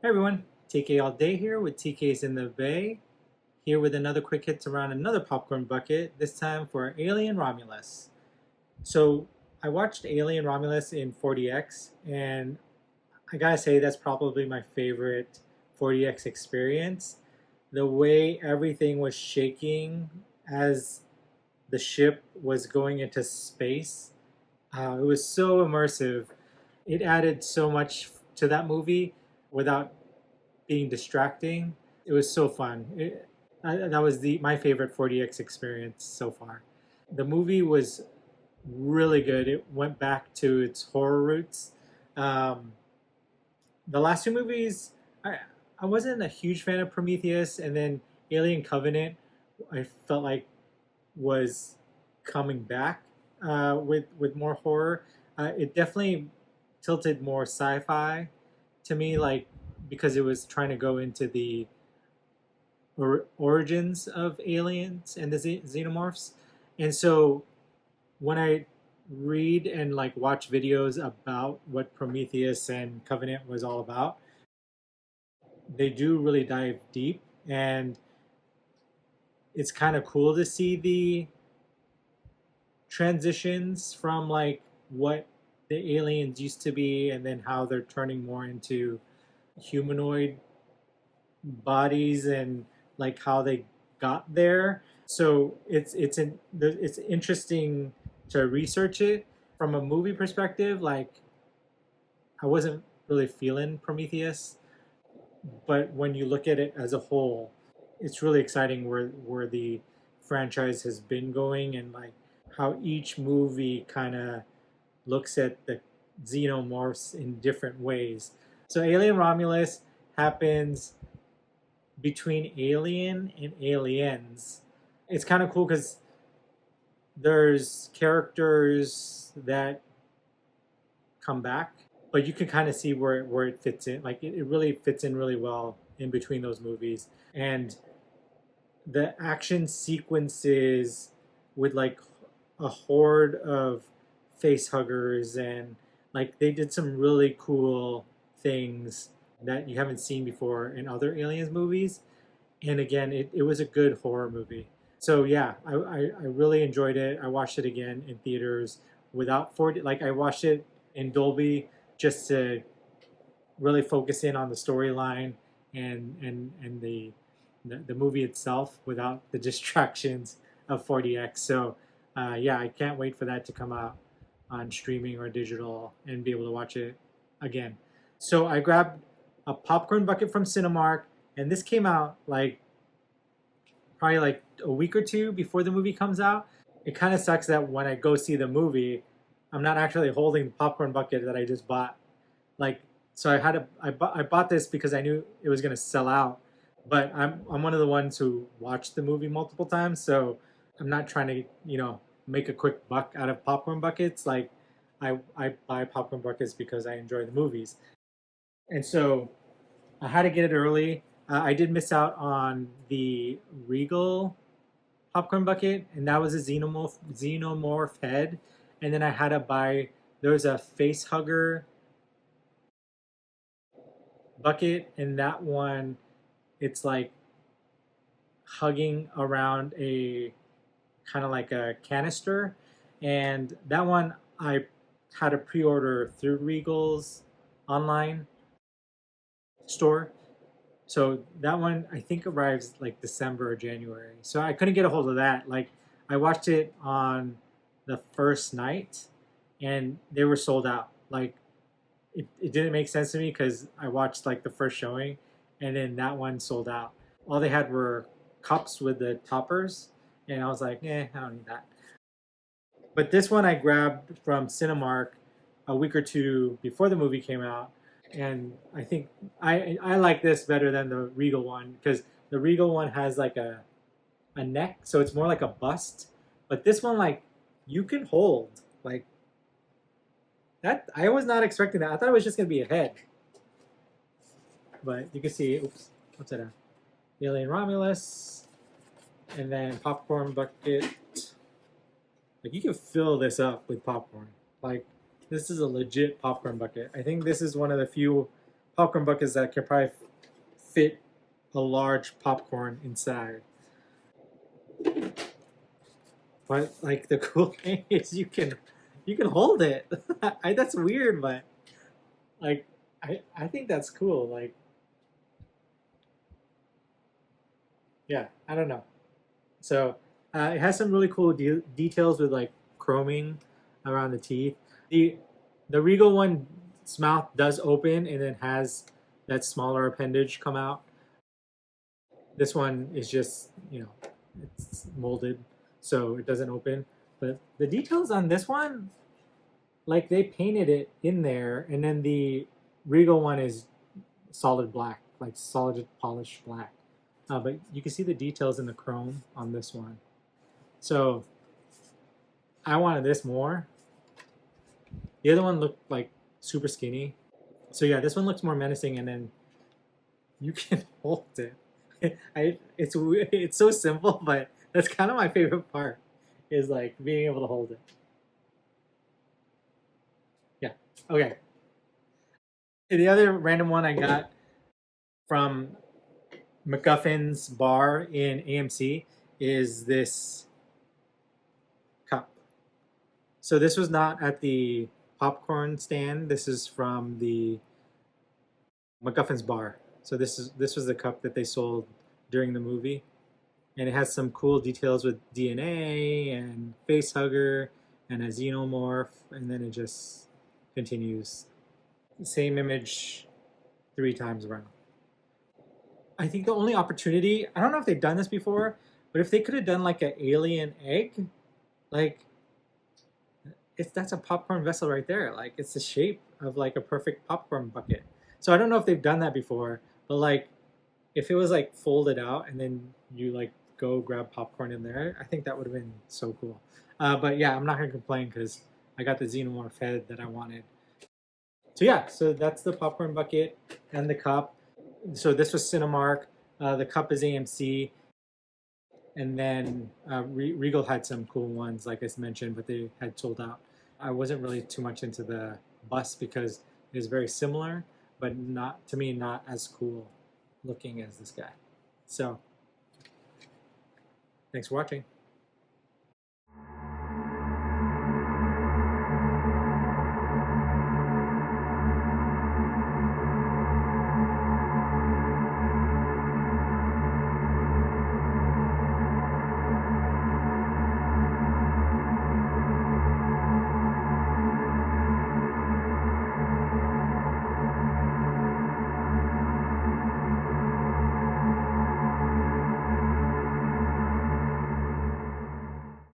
Hey everyone, TK all day here with TK's in the Bay, here with another quick hits around another popcorn bucket, this time for Alien Romulus. So I watched Alien Romulus in 4DX, and I gotta say that's probably my favorite 4DX experience. The way everything was shaking as the ship was going into space, it was so immersive. It added so much to that movie without being distracting. It was so fun. That was my favorite 4DX experience so far. The movie was really good. It went back to its horror roots. Um, the last two movies, I wasn't a huge fan of Prometheus, and then Alien Covenant, I felt like was coming back with more horror. It definitely tilted more sci-fi to me, like because it was trying to go into the origins of aliens and the xenomorphs. And so when I read and like watch videos about what Prometheus and Covenant was all about, they do really dive deep, and it's kind of cool to see the transitions from like what the aliens used to be and then how they're turning more into humanoid bodies and like how they got there. So it's interesting to research it from a movie perspective. Like I wasn't really feeling Prometheus, but when you look at it as a whole, it's really exciting where the franchise has been going and like how each movie kind of looks at the xenomorphs in different ways. So Alien Romulus happens between Alien and Aliens. It's kind of cool because there's characters that come back, but you can kind of see where it fits in. Like it really fits in really well in between those movies. And the action sequences with like a horde of facehuggers and like they did some really cool things that you haven't seen before in other aliens movies. And again, it was a good horror movie. So yeah, I really enjoyed it. I watched it again in theaters without 4D. Like I watched it in Dolby just to really focus in on the storyline and the movie itself without the distractions of 4DX. So yeah, I can't wait for that to come out on streaming or digital and be able to watch it again. So I grabbed a popcorn bucket from Cinemark, and this came out like probably like a week or two before the movie comes out. It kind of sucks that when I go see the movie, I'm not actually holding the popcorn bucket that I just bought. Like, so I bought this because I knew it was gonna sell out. But I'm one of the ones who watched the movie multiple times, so I'm not trying to make a quick buck out of popcorn buckets. Like, I buy popcorn buckets because I enjoy the movies, and so I had to get it early. I did miss out on the Regal popcorn bucket, and that was a xenomorph head. And then I had to buy. There was a Facehugger bucket, and that one, it's like hugging around a kind of like a canister, and that one I had a pre-order through Regal's online store. So that one I think arrives like December or January. So I couldn't get a hold of that. Like I watched it on the first night and they were sold out. Like it didn't make sense to me because I watched like the first showing and then that one sold out. All they had were cups with the toppers and I was like, I don't need that. But this one I grabbed from Cinemark a week or two before the movie came out, and I think I like this better than the Regal one because the Regal one has like a neck, so it's more like a bust. But this one, like, you can hold like that. I was not expecting that. I thought it was just gonna be a head, but you can see. Oops, what's that? Alien Romulus, and then popcorn bucket. Like you can fill this up with popcorn. Like this is a legit popcorn bucket. I think this is one of the few popcorn buckets that can probably fit a large popcorn inside. But like the cool thing is you can hold it. That's weird, but like I think that's cool. Like yeah, I don't know. So it has some really cool details with like chroming around the teeth. The Regal one's mouth does open and then has that smaller appendage come out. This one is just, it's molded, so it doesn't open. But the details on this one, like they painted it in there, and then the Regal one is solid black, like solid polished black. But you can see the details in the chrome on this one. So I wanted this more. The other one looked like super skinny. So yeah, this one looks more menacing, and then you can hold it. It's so simple, but that's kind of my favorite part, is like being able to hold it. Yeah. Okay. The other random one I got from MacGuffins Bar in AMC is this cup. So this was not at the popcorn stand. This is from the MacGuffins Bar. So this was the cup that they sold during the movie, and it has some cool details with DNA and Facehugger and a Xenomorph, and then it just continues. Same image 3 times around. I think the only opportunity, I don't know if they've done this before, but if they could have done like an alien egg, like that's a popcorn vessel right there. Like it's the shape of like a perfect popcorn bucket. So I don't know if they've done that before, but like if it was like folded out and then you like go grab popcorn in there, I think that would have been so cool. But yeah, I'm not gonna complain because I got the Xenomorph head that I wanted. So yeah, so that's the popcorn bucket and the cup. So this was Cinemark. The cup is AMC, and then Regal had some cool ones, like I mentioned, but they had sold out. I wasn't really too much into the bus because it is very similar, but not to me, not as cool looking as this guy. So, thanks for watching.